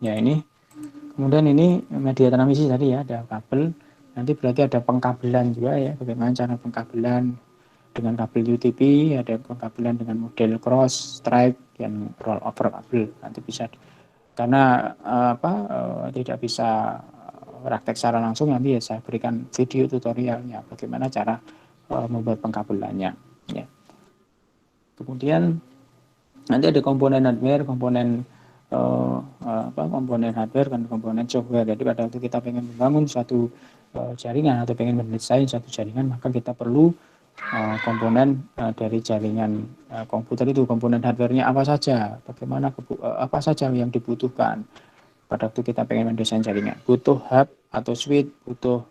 Ya ini, kemudian ini media transmisi tadi ya, ada kabel. Nanti berarti ada pengkabelan juga ya, bagaimana cara pengkabelan dengan kabel UTP, ada pengkabelan dengan model cross, stripe, yang roll over kabel. Nanti bisa, karena tidak bisa praktek secara langsung, nanti ya saya berikan video tutorialnya bagaimana cara membuat pengkabelannya. Ya. Kemudian nanti ada komponen hardware, komponen hardware dan komponen software. Jadi pada waktu kita pengen membangun suatu jaringan atau pengen mendesain suatu jaringan, maka kita perlu komponen dari jaringan komputer itu, komponen hardware-nya apa saja, bagaimana apa saja yang dibutuhkan pada waktu kita pengen mendesain jaringan. Butuh hub atau switch, butuh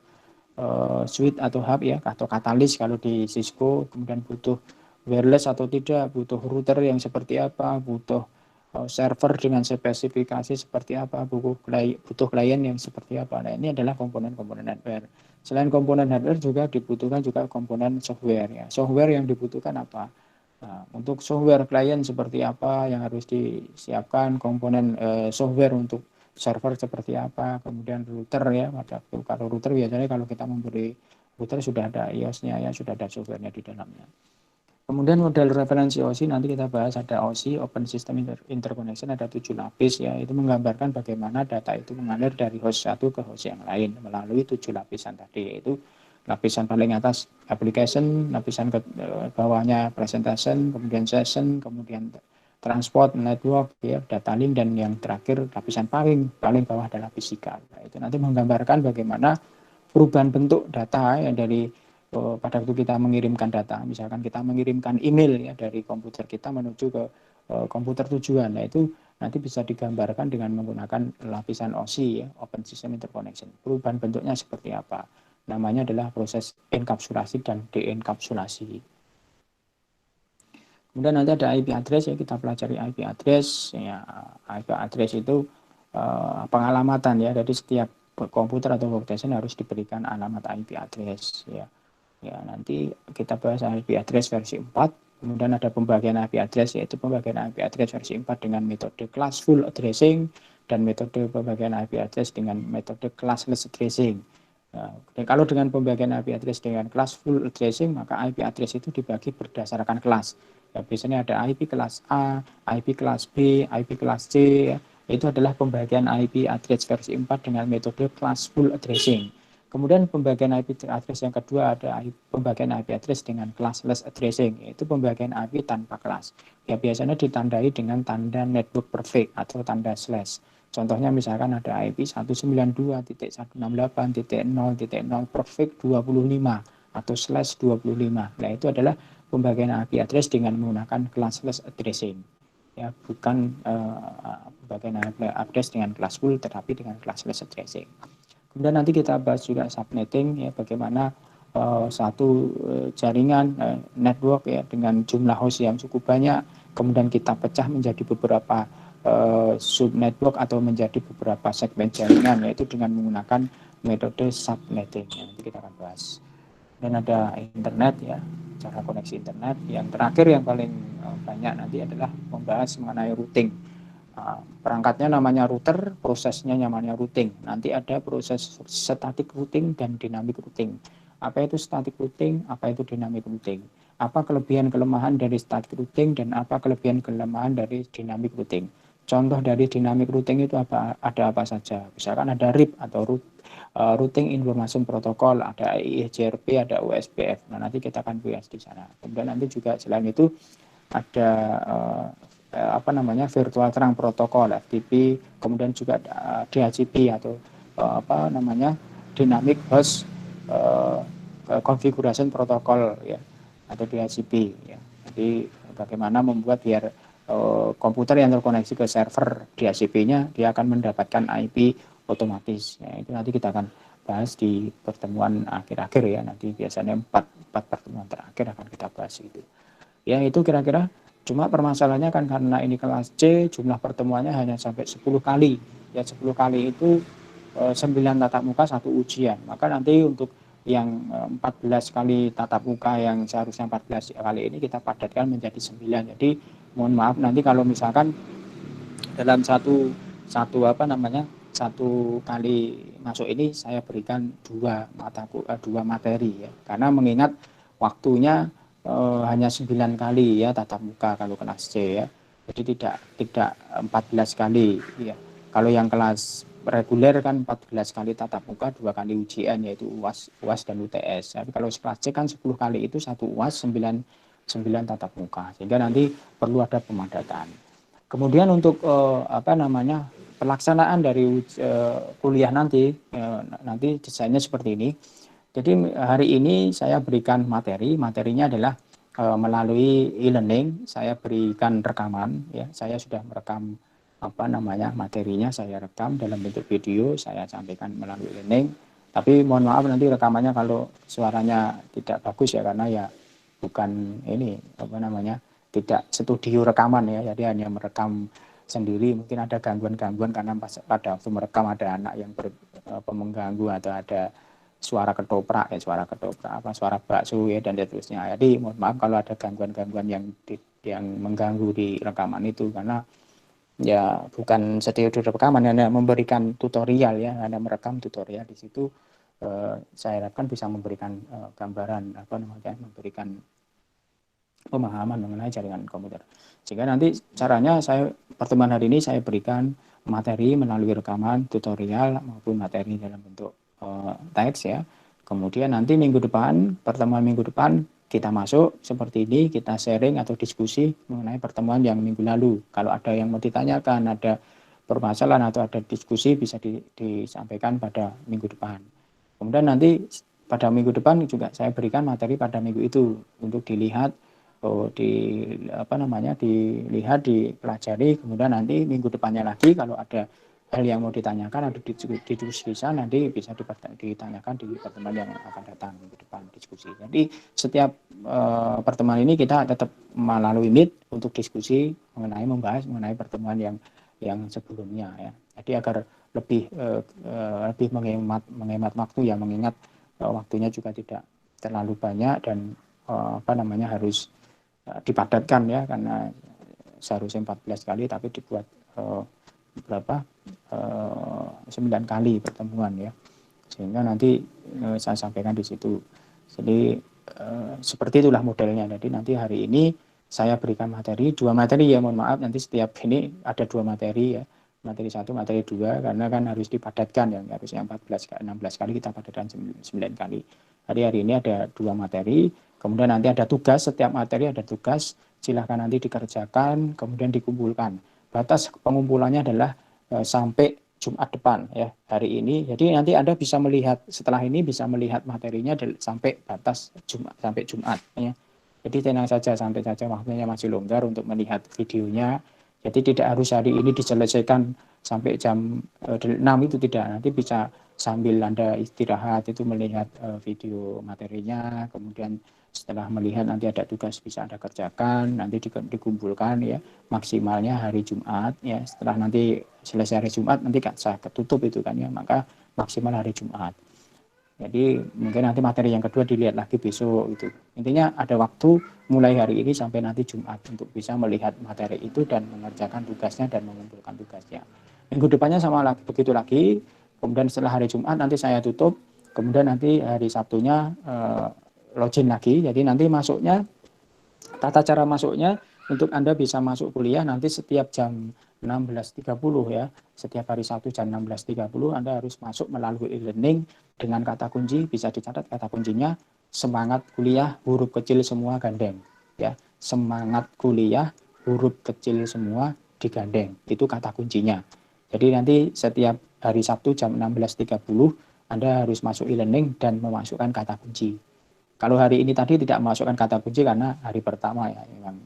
switch atau hub ya, atau katalis kalau di Cisco, kemudian butuh wireless atau tidak, butuh router yang seperti apa, butuh server dengan spesifikasi seperti apa, butuh klien yang seperti apa. Nah, ini adalah komponen-komponen hardware. Selain komponen hardware juga dibutuhkan juga komponen software ya. Software yang dibutuhkan apa? Nah, untuk software klien seperti apa yang harus disiapkan, komponen software untuk server seperti apa, kemudian router ya. Kalau router biasanya kalau kita memberi router sudah ada iOS-nya ya, sudah ada software-nya di dalamnya. Kemudian model referensi OSI nanti kita bahas, ada OSI Open System Interconnection, ada 7 lapis ya, itu menggambarkan bagaimana data itu mengalir dari host satu ke host yang lain melalui 7 lapisan tadi, yaitu lapisan paling atas application, lapisan ke bawahnya presentation, kemudian session, kemudian transport, network, ya, data link, dan yang terakhir lapisan paling bawah adalah physical. Nah, itu nanti menggambarkan bagaimana perubahan bentuk data ya dari pada waktu kita mengirimkan data, misalkan kita mengirimkan email ya dari komputer kita menuju ke komputer tujuan. Nah, itu nanti bisa digambarkan dengan menggunakan lapisan OSI ya, Open System Interconnection. Perubahan bentuknya seperti apa? Namanya adalah proses enkapsulasi dan deenkapsulasi. Kemudian nanti ada IP address ya, kita pelajari IP address ya. IP address itu pengalamatan ya, jadi setiap komputer atau workstation harus diberikan alamat IP address ya. Ya, nanti kita bahas IP address versi 4. Kemudian ada pembagian IP address, yaitu pembagian IP address versi 4 dengan metode classful addressing dan metode pembagian IP address dengan metode classless addressing. Nah, dan kalau dengan pembagian IP address dengan classful addressing, maka IP address itu dibagi berdasarkan kelas. Ya, biasanya ada IP kelas A, IP kelas B, IP kelas C. Ya. Itu adalah pembagian IP address versi 4 dengan metode classful addressing. Kemudian pembagian IP address yang kedua ada pembagian IP address dengan classless addressing, yaitu pembagian IP tanpa kelas. Ya, biasanya ditandai dengan tanda network perfect atau tanda slash. Contohnya misalkan ada IP 192.168.0.0 perfect 25 atau slash 25. Nah, itu adalah pembagian IP address dengan menggunakan classless addressing. Ya, bukan pembagian IP address dengan classful tetapi dengan classless addressing. Kemudian nanti kita bahas juga subnetting ya, bagaimana satu jaringan network ya dengan jumlah host yang cukup banyak, kemudian kita pecah menjadi beberapa subnetwork atau menjadi beberapa segmen jaringan, yaitu dengan menggunakan metode subnetting. Ya, nanti kita akan bahas. Dan ada internet ya, cara koneksi internet. Yang terakhir yang paling banyak nanti adalah membahas mengenai routing. Perangkatnya namanya router, prosesnya namanya routing. Nanti ada proses static routing dan dynamic routing. Apa itu static routing, apa itu dynamic routing? Apa kelebihan kelemahan dari static routing dan apa kelebihan kelemahan dari dynamic routing? Contoh dari dynamic routing itu ada apa saja? Misalkan ada RIP atau routing information protocol, ada IEGRP, ada USPF. Nah, nanti kita akan bahas di sana. Kemudian nanti juga selain itu ada virtual trunk protokol FTP, kemudian juga DHCP atau dynamic host configuration protocol ya, atau DHCP ya. Jadi bagaimana membuat biar komputer yang terkoneksi ke server DHCP-nya dia akan mendapatkan IP otomatis. Ya, itu nanti kita akan bahas di pertemuan akhir-akhir ya. Nanti biasanya 4 pertemuan terakhir akan kita bahas itu. Ya, itu kira-kira. Cuma permasalahannya kan karena ini kelas C, jumlah pertemuannya hanya sampai 10 kali. Ya, 10 kali itu 9 tatap muka, 1 ujian. Maka nanti untuk yang 14 kali tatap muka yang seharusnya 14 kali ini kita padatkan menjadi 9. Jadi mohon maaf nanti kalau misalkan dalam satu kali masuk ini saya berikan dua materi ya, karena mengingat waktunya hanya 9 kali ya tatap muka kalau kelas C ya, jadi tidak 14 kali ya. Kalau yang kelas reguler kan 14 kali tatap muka, 2 kali ujian yaitu UAS dan UTS. Tapi kalau kelas C kan 10 kali itu 1 UAS, 9 tatap muka, sehingga nanti perlu ada pemadatan. Kemudian untuk pelaksanaan dari kuliah nanti desainnya seperti ini. Jadi hari ini saya berikan materinya adalah melalui e-learning. Saya berikan rekaman ya, saya sudah merekam materinya, saya rekam dalam bentuk video, saya sampaikan melalui e-learning. Tapi mohon maaf nanti rekamannya kalau suaranya tidak bagus ya, karena ya bukan ini tidak studio rekaman ya, jadi hanya merekam sendiri. Mungkin ada gangguan-gangguan karena pada waktu merekam ada anak yang mengganggu, atau ada suara ketoprak suara bakso ya, dan seterusnya. Jadi mohon maaf kalau ada gangguan-gangguan yang mengganggu di rekaman itu, karena ya bukan studio rekaman, hanya memberikan tutorial ya, hanya merekam tutorial di situ. Saya harapkan bisa memberikan gambaran memberikan pemahaman mengenai jaringan komputer. Sehingga nanti caranya pertemuan hari ini saya berikan materi melalui rekaman tutorial maupun materi dalam bentuk teks ya. Kemudian nanti pertemuan minggu depan kita masuk seperti ini, kita sharing atau diskusi mengenai pertemuan yang minggu lalu. Kalau ada yang mau ditanyakan, ada permasalahan atau ada diskusi, bisa disampaikan pada minggu depan. Kemudian nanti pada minggu depan juga saya berikan materi pada minggu itu untuk dilihat, dilihat, dipelajari. Kemudian nanti minggu depannya lagi kalau ada hal yang mau ditanyakan atau didiskusikan, nanti bisa ditanyakan di pertemuan yang akan datang minggu depan diskusi. Jadi setiap pertemuan ini kita tetap melalui Meet untuk diskusi membahas mengenai pertemuan yang sebelumnya ya. Jadi agar lebih menghemat waktu ya, mengingat waktunya juga tidak terlalu banyak dan harus dipadatkan ya, karena seharusnya 14 kali tapi dibuat 9 kali pertemuan ya, sehingga nanti saya sampaikan di situ. Jadi seperti itulah modelnya. Jadi nanti hari ini saya berikan dua materi ya, mohon maaf nanti setiap ini ada 2 materi ya, materi 1, materi 2, karena kan harus dipadatkan ya, harusnya 16 kali kita padatkan 9 kali. Jadi hari ini ada 2 materi, kemudian nanti ada tugas, setiap materi ada tugas, silahkan nanti dikerjakan, kemudian dikumpulkan. Batas pengumpulannya adalah sampai Jumat depan ya, hari ini. Jadi nanti Anda bisa melihat, setelah ini bisa melihat materinya sampai batas sampai Jumat ya. Jadi tenang saja, sampai saja waktunya masih longgar untuk melihat videonya. Jadi tidak harus hari ini diselesaikan sampai jam 6 itu tidak. Nanti bisa sambil Anda istirahat itu melihat video materinya, kemudian setelah melihat nanti ada tugas bisa Anda kerjakan, nanti dikumpulkan ya, maksimalnya hari Jumat ya. Setelah nanti selesai hari Jumat nanti saya ketutup itu kan ya, maka maksimal hari Jumat. Jadi mungkin nanti materi yang kedua dilihat lagi besok itu. Intinya ada waktu mulai hari ini sampai nanti Jumat untuk bisa melihat materi itu dan mengerjakan tugasnya dan mengumpulkan tugasnya. Minggu depannya sama lagi, begitu lagi. Kemudian setelah hari Jumat nanti saya tutup. Kemudian nanti hari Sabtunya login lagi. Jadi nanti masuknya, tata cara masuknya untuk Anda bisa masuk kuliah nanti setiap jam 16.30 ya. Setiap hari Sabtu jam 16.30 Anda harus masuk melalui e-learning dengan kata kunci, bisa dicatat kata kuncinya semangat kuliah huruf kecil semua gandeng ya. Semangat kuliah huruf kecil semua digandeng. Itu kata kuncinya. Jadi nanti setiap hari Sabtu jam 16.30 Anda harus masuk e-learning dan memasukkan kata kunci. Kalau hari ini tadi tidak memasukkan kata kunci karena hari pertama ya, memang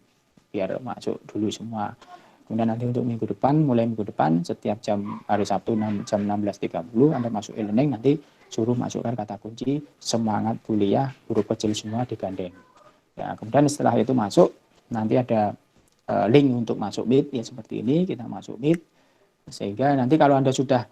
biar masuk dulu semua. Kemudian nanti untuk mulai minggu depan setiap hari Sabtu jam 16.30 Anda masuk e-learning, nanti suruh masukkan kata kunci semangat kuliah huruf kecil semua digandeng. Ya, kemudian setelah itu masuk nanti ada link untuk masuk Meet ya, seperti ini kita masuk Meet, sehingga nanti kalau Anda sudah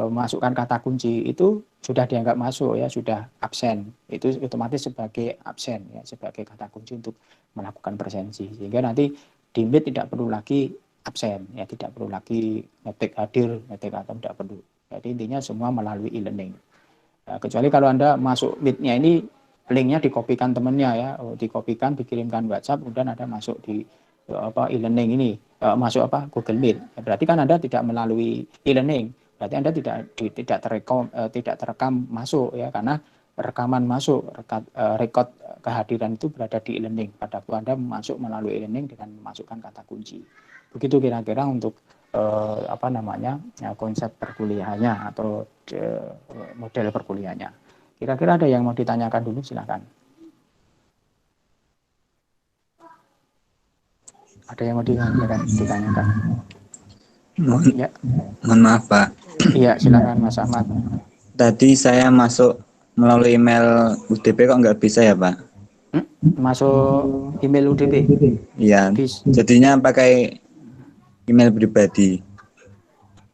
masukkan kata kunci itu sudah dianggap masuk ya, sudah absen, itu otomatis sebagai absen ya, sebagai kata kunci untuk melakukan presensi, sehingga nanti di Meet tidak perlu lagi absen, ya tidak perlu lagi ngetik hadir, ngetik atau tidak perlu. Jadi intinya semua melalui e-learning. Kecuali kalau Anda masuk Meet-nya ini linknya dikopikan temennya ya, dikopikan, dikirimkan WhatsApp, kemudian Anda masuk di e-learning ini, masuk Google Meet. Berarti kan Anda tidak melalui e-learning, berarti Anda tidak terekam masuk ya, karena rekaman masuk, rekod kehadiran itu berada di e-learning pada waktu Anda masuk melalui e-learning dengan memasukkan kata kunci. Begitu kira-kira untuk konsep perkuliahannya atau model perkuliahannya. Kira-kira ada yang mau ditanyakan dulu, silakan. Ada yang mau ditanyakan? Ya. Mohon maaf Pak. Iya, silakan Mas Ahmad. Tadi saya masuk melalui email UDP kok nggak bisa ya Pak? Masuk email UDP? Iya, jadinya pakai email pribadi.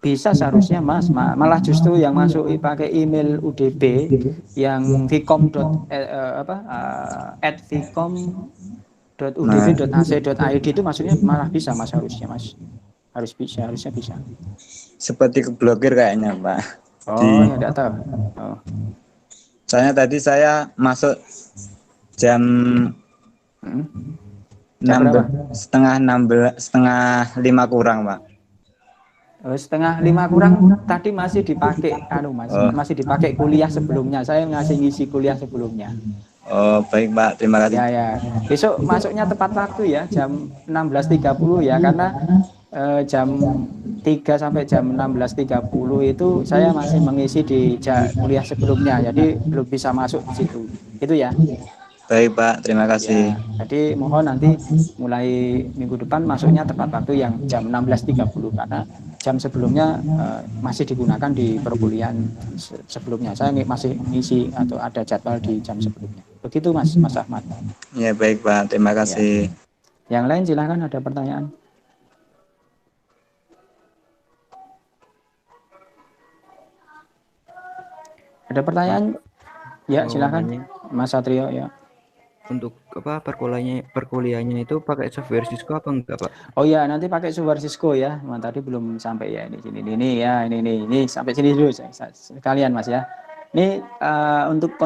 Bisa seharusnya Mas, malah justru yang masuk pakai email UDP yang @vcom.udb.ac.id itu maksudnya malah bisa Mas, harusnya Mas. Harusnya bisa. Seperti keblokir kayaknya Pak. Oh, ya enggak tahu. Oh. Soalnya tadi saya masuk jam Jam berapa? setengah 5 kurang Pak. Setengah 5 kurang tadi masih dipakai Mas, masih dipakai kuliah sebelumnya. Saya ngasih ngisi kuliah sebelumnya. Oh, baik Pak, terima kasih. Ya. Besok masuknya tepat waktu ya, jam 16.30 ya, karena jam 3 sampai jam 16.30 itu saya masih mengisi di kuliah sebelumnya. Jadi belum bisa masuk di situ. Itu ya. Baik Pak, terima kasih. Ya, jadi mohon nanti mulai minggu depan masuknya tepat waktu yang jam 16.30 karena jam sebelumnya masih digunakan di perkuliahan sebelumnya. Saya masih ngisi atau ada jadwal di jam sebelumnya. Begitu Mas Ahmad. Ya baik Pak, terima kasih. Ya. Yang lain silahkan, ada pertanyaan. Ada pertanyaan? Ya, silakan Mas Satrio ya. Untuk perkuliahannya itu pakai software Cisco apa enggak Pak? Oh ya, nanti pakai software Cisco ya. Tadi belum sampai ya di sini. Ini sampai sini dulu sekalian Mas ya. Ini untuk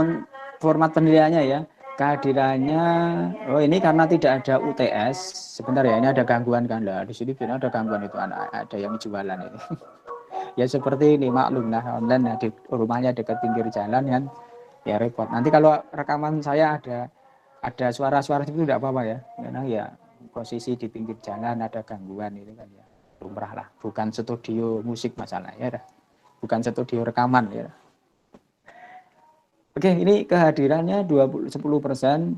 format penilaiannya ya. Kehadirannya, ini karena tidak ada UTS. Sebentar ya, ini ada gangguan kan lah. Di sini ada gangguan itu, ada yang jualan ini. Ya seperti ini, maklum lah, online di rumahnya dekat pinggir jalan kan. Ya repot. Nanti kalau rekaman saya ada suara-suara itu tidak apa-apa ya, karena ya posisi di pinggir jalan ada gangguan itu kan ya lumrah lah, bukan studio musik masalahnya dah, bukan studio rekaman ya. Oke, ini kehadirannya 10%,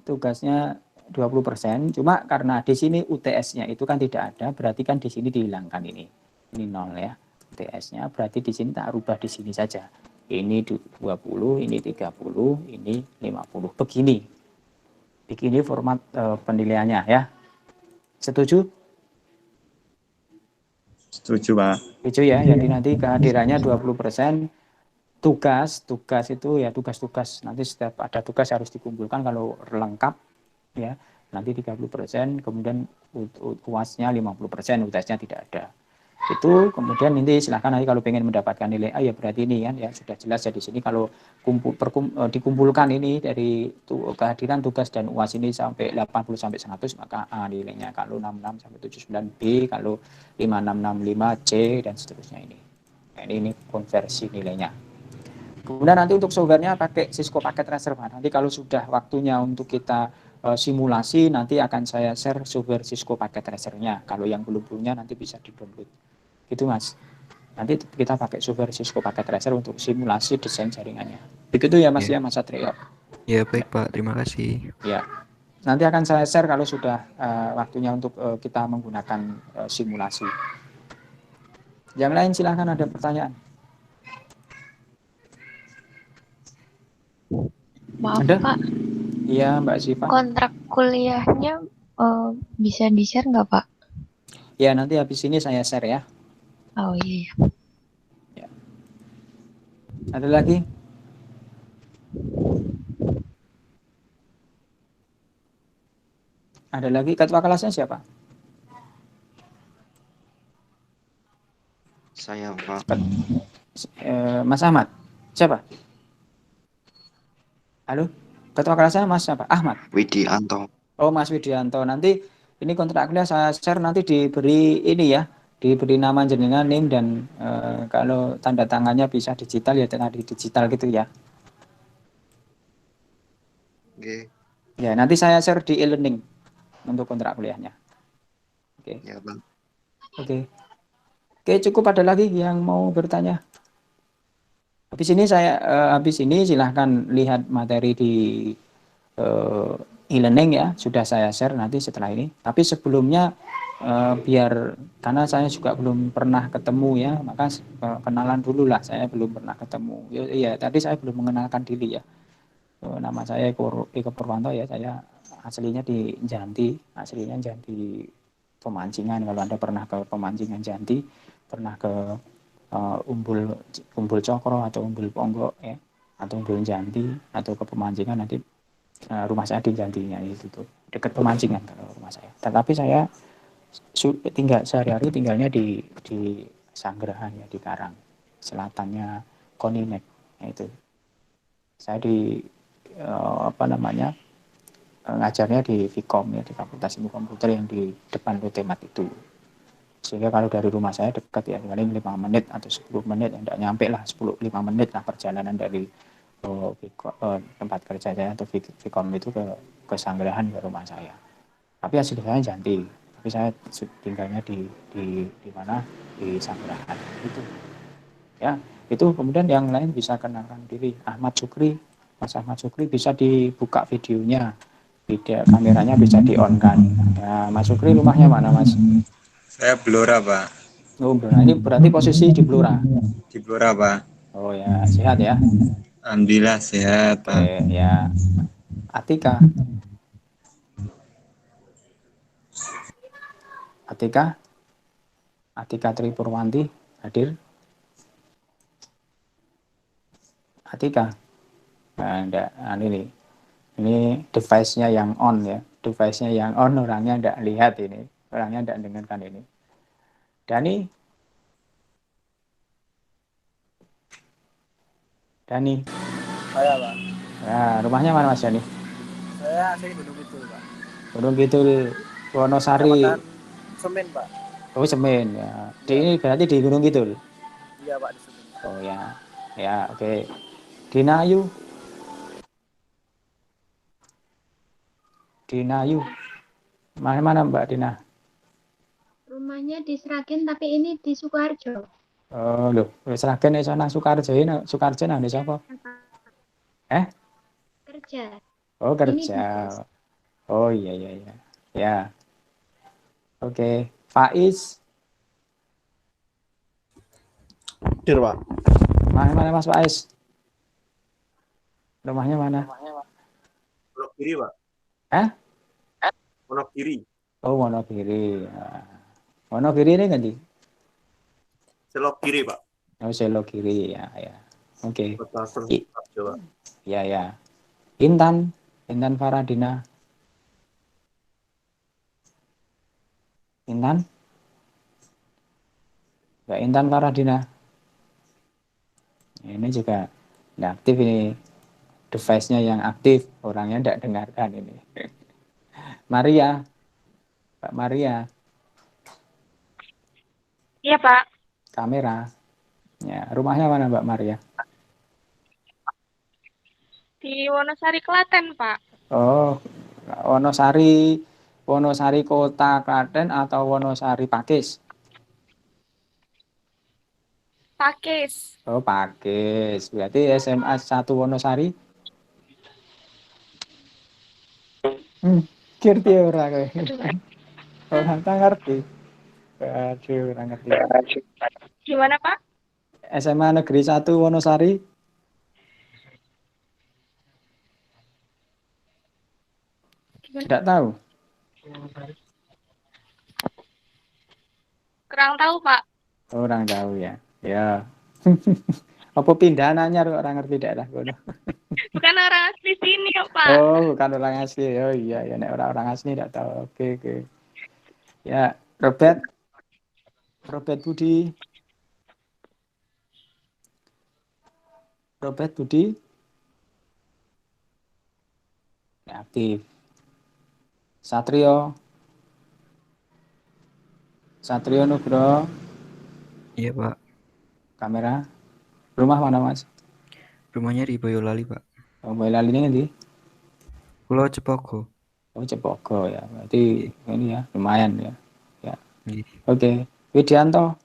tugasnya 20%. Cuma karena di sini UTS-nya itu kan tidak ada, berarti kan di sini dihilangkan ini 0 ya. UTS-nya berarti di sini tak rubah di sini saja. Ini 20, ini 30, ini 50. Begini format penilaiannya ya. Setuju? Setuju Pak. Setuju ya. Jadi nanti kehadirannya 20%. Tugas itu ya tugas-tugas. Nanti setiap ada tugas harus dikumpulkan kalau lengkap ya. Nanti 30%, kemudian UAS-nya 50%, UTS-nya tidak ada. Itu kemudian nanti silahkan nanti kalau pengen mendapatkan nilai A ya berarti ini kan ya sudah jelas ya di sini kalau dikumpulkan ini dari kehadiran tugas dan UAS ini sampai 80 sampai 100 maka A nilainya, kalau 66 sampai 79 B, kalau 5665 C dan seterusnya ini. Nah, ini konversi nilainya. Kemudian nanti untuk softwarenya pakai Cisco Packet Tracer. Nanti kalau sudah waktunya untuk kita simulasi nanti akan saya share software Cisco Packet Tracer-nya. Kalau yang belum punya nanti bisa di-download. Gitu Mas. Nanti kita pakai software Cisco Packet Tracer untuk simulasi desain jaringannya. Begitu ya Mas ya Mas Satrio. Ya baik Pak, terima kasih. Ya. Nanti akan saya share kalau sudah waktunya untuk kita menggunakan simulasi. Yang lain silahkan, ada pertanyaan. Maaf ada? Pak. Iya Mbak Siva. Kontrak kuliahnya bisa di-share nggak Pak? Ya nanti habis ini saya share ya. Oh iya. Ya. Ada lagi? Ada lagi? Ketua kelasnya siapa? Saya Pak. Mas Ahmad. Siapa? Halo? Ketua kelas saya Mas siapa? Ahmad. Widianto. Oh, Mas Widianto. Nanti ini kontrak kuliah saya share, nanti diberi ini ya, diberi nama jenengan, NIM, dan kalau tanda tangannya bisa digital ya, tadi digital gitu ya. Oke. Ya, nanti saya share di e-learning untuk kontrak kuliahnya. Oke. Ya Bang. Oke. Oke, cukup, ada lagi yang mau bertanya? Habis ini silahkan lihat materi di e-learning ya, sudah saya share nanti setelah ini. Tapi sebelumnya biar, karena saya juga belum pernah ketemu ya, maka kenalan dulu lah, saya belum pernah ketemu. Iya, tadi saya belum mengenalkan diri ya. Nama saya Eko Purwanto ya, saya aslinya di Janti, aslinya Janti Pemancingan. Kalau Anda pernah ke Pemancingan Janti, pernah ke Umbul Cokro atau Umbul Ponggok ya, atau Umbul Janti, atau ke Pemancingan, nanti rumah saya di Jantinya itu tuh, dekat Pemancingan kalau rumah saya. Tetapi saya tinggal sehari-hari tinggalnya di Sanggerahan ya, di Karang, selatannya Konimek. Itu saya di ngajarnya di Vkom ya, di Fakultas Ilmu Komputer yang di depan Lutemat itu. Sehingga kalau dari rumah saya dekat ya, paling 5 menit atau 10 menit, enggak nyampe lah, 5 menit lah perjalanan dari tempat kerja saya atau Vkom itu ke Sanggerahan, ke rumah saya. Tapi asli saya Janti, tapi saya tinggalnya di mana, di Sanggerahan itu ya. Itu kemudian yang lain bisa kenalkan diri. Ahmad Sukri, Mas Ahmad Sukri, bisa dibuka videonya, kameranya bisa di on kan ya. Mas Sukri rumahnya mana Mas? Saya Blora, Pak. Oh, ini berarti posisi di Blora. Di Blora, Pak. Oh ya, sehat ya. Alhamdulillah sehat, Pak. Oke ya. Atika, Atika Tri Purwanti hadir. Atika, nah, enggak, ini device-nya yang on ya, device-nya yang on, orangnya enggak lihat ini, orangnya enggak dengarkan ini. Dani, Saya Pak. nah, rumahnya mana Mas Dani? Saya asli Gunung Kidul Pak. Gunung Kidul, Wonosari. Kecamatan Semen Pak. Oh, Semen ya. Iya. Ini berarti di Gunung Kidul. Iya Pak, di Semen. Oh ya, ya oke. Dina Ayu, mana Mbak Dina? Rumahnya di Sragen tapi ini di Sukoharjo. Oh loh, Sragen di sana Sukarjo ini, Sukarjo nang desa apa? Kerja. Oh Ini kerja. tugas. Oh iya. Ya, oke. Faiz, Dir Pak. mana Mas Faiz? Rumahnya mana? Wonogiri Pak. Wonogiri. Oh Wonogiri. Nah, Wonogiri ini kan di? Selok Kiri Pak. Oh Selo Kiri ya. Oke. Kota Sukoharjo Pak. Ya. Intan Faradina. Mbak Intan Faradina. Ini juga nggak aktif ini. Device-nya yang aktif, orangnya tidak dengarkan ini. Maria, Mbak Maria, Iya Pak. kamera. Ya, rumahnya mana Mbak Maria? Di Wonosari Klaten Pak. Oh, Wonosari Kota Klaten atau Wonosari Pakis? Pakis. Oh, Pakis. Berarti SMA 1 Wonosari? Kirti ora kowe. Orang tak ngerti. Aduh, ora ngerti. Gimana Pak? SMA Negeri 1 Wonosari? Tidak tahu. Kurang tahu Pak. Orang tahu ya. Ya. Apa pindahan anyar kok orang ngerti daerah kono. Bukan orang asli sini ya Pak. Oh, bukan orang asli. Oh iya, ya nek orang asli tidak tahu. Oke. Ya, Robert Budi. Robert Budi aktif. Satrio Nugro Iya, Pak. kamera. Rumah mana Mas? Rumahnya di Boyolali, Pak. Oh, Boyolali ini nanti. Pulau Cepogo. Oh, Cepogo ya. Berarti ini ya lumayan ya. Ya. Iya. Oke. Widianto.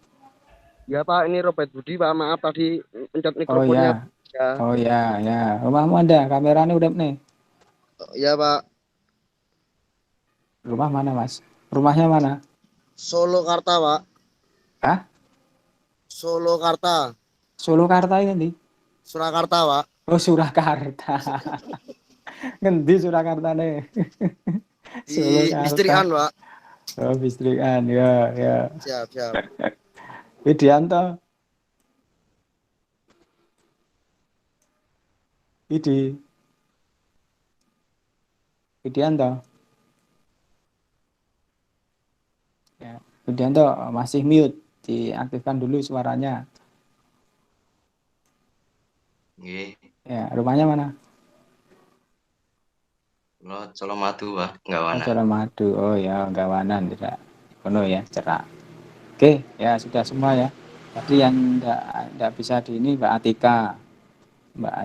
Ya Pak, ini Robert Budi Pak, maaf tadi pencet Oh mikrofonnya. ya. Oh ya, ya. Rumahmu ada, kameranya udah nih. Ya Pak, Rumah mana Mas? Rumahnya mana? Solokarta Pak. Hah? Solokarta, Surakarta ini nih. Surakarta Pak. Oh Surakarta. Ngendi Surakarta nih? Di Listrikan Pak. Oh Listrikan, ya, ya. Siap, siap. Widianto. Widianto. Ya, Widianto masih mute. Diaktifkan dulu suaranya. Nggih. Ya, rumahnya mana? Lo Colomadu, Pak, enggak Oh, mana. Colomadu. Oh ya, Gawanan tidak. Kono ya, Cerak. Oke, ya sudah semua ya. Tadi yang enggak bisa di ini Mbak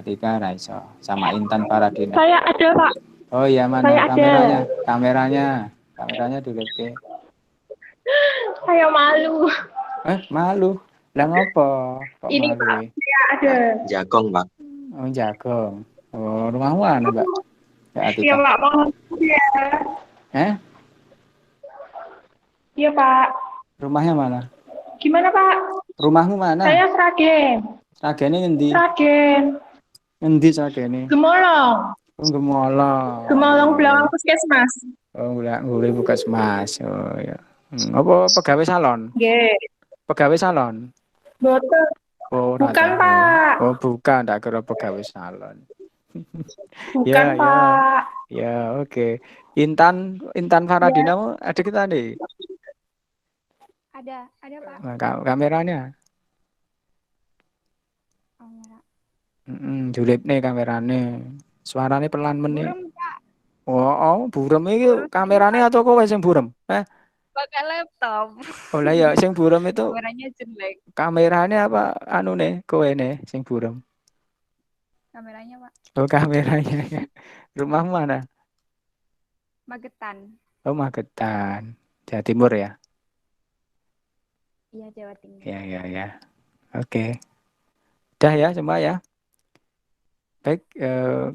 Atika Raiso sama Intan Paradina. Saya ada, Pak. Oh iya, mana Saya ada. kameranya dulu oke. Saya malu. Malu. Lah ngopo? Kok Ini, malu? Pak. Saya ada. Jagong, Pak. Oh, Jagong. Oh, rumahmu mana, Mbak? Mbak Atika. Iya, Pak. Mohon ya. Iya, Pak. Rumahnya mana? Gimana, Pak? Rumahmu mana? Saya Sragen. Sragene ngendi? Sragen. Ngendi Sragene? Gemolong. Oh, Gemolong. Gemolong belakang puskesmas. Oh, ngulih puskesmas. Oh, ya. Apa pegawai salon? Nggih. Pegawai salon? Boten. Oh, Bukan, rada. Pak. Oh, bukan, tak kira pegawai salon. Bukan, Ya, ya. Pak. Ya, oke. Intan Faradina mau ada kita nih. Ada Pak. Nah, kameranya. Kamera. Julip nih kameranya. Suaranya pelan meneh. Burem, Pak. Oh, burem iki kameranya atau kowe sing burem? Pakai laptop. Oh lah ya, sing burem itu Kameranya jelek. kameranya apa anu nih, kowe nih sing burem. Kameranya, Pak. Oh, kameranya. Rumahmu mana? Magetan. Oh, Magetan. Jawa Timur ya? Iya, Jawa Timur. Ya. Oke. Udah ya semua ya. Baik,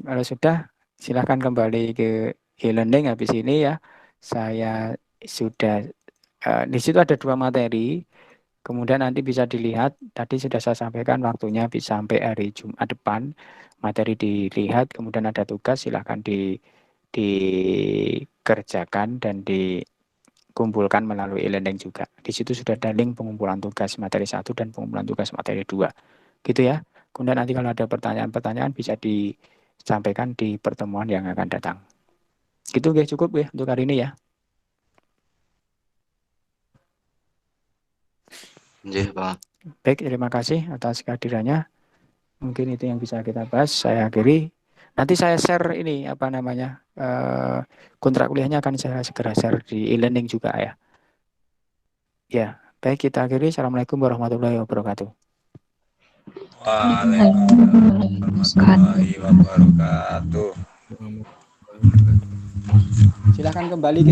kalau sudah silahkan kembali ke e-learning habis ini ya. Saya sudah di situ ada 2 materi. Kemudian nanti bisa dilihat, tadi sudah saya sampaikan waktunya bisa sampai hari Jumat depan. Materi dilihat, kemudian ada tugas silahkan dikerjakan dan dikumpulkan melalui e-learning juga. Di situ sudah ada link pengumpulan tugas materi 1 dan pengumpulan tugas materi 2. Gitu ya. Kemudian nanti kalau ada pertanyaan-pertanyaan bisa disampaikan di pertemuan yang akan datang. Gitu guys, cukup ya untuk hari ini ya. Nggih, Pak. Baik, terima kasih atas kehadirannya. Mungkin itu yang bisa kita bahas. Saya akhiri. Nanti saya share ini kontrak kuliahnya akan saya segera share di e-learning juga ya. Ya, baik kita akhiri. Assalamualaikum warahmatullahi wabarakatuh. Waalaikumsalam warahmatullahi wabarakatuh. Silakan kembali ke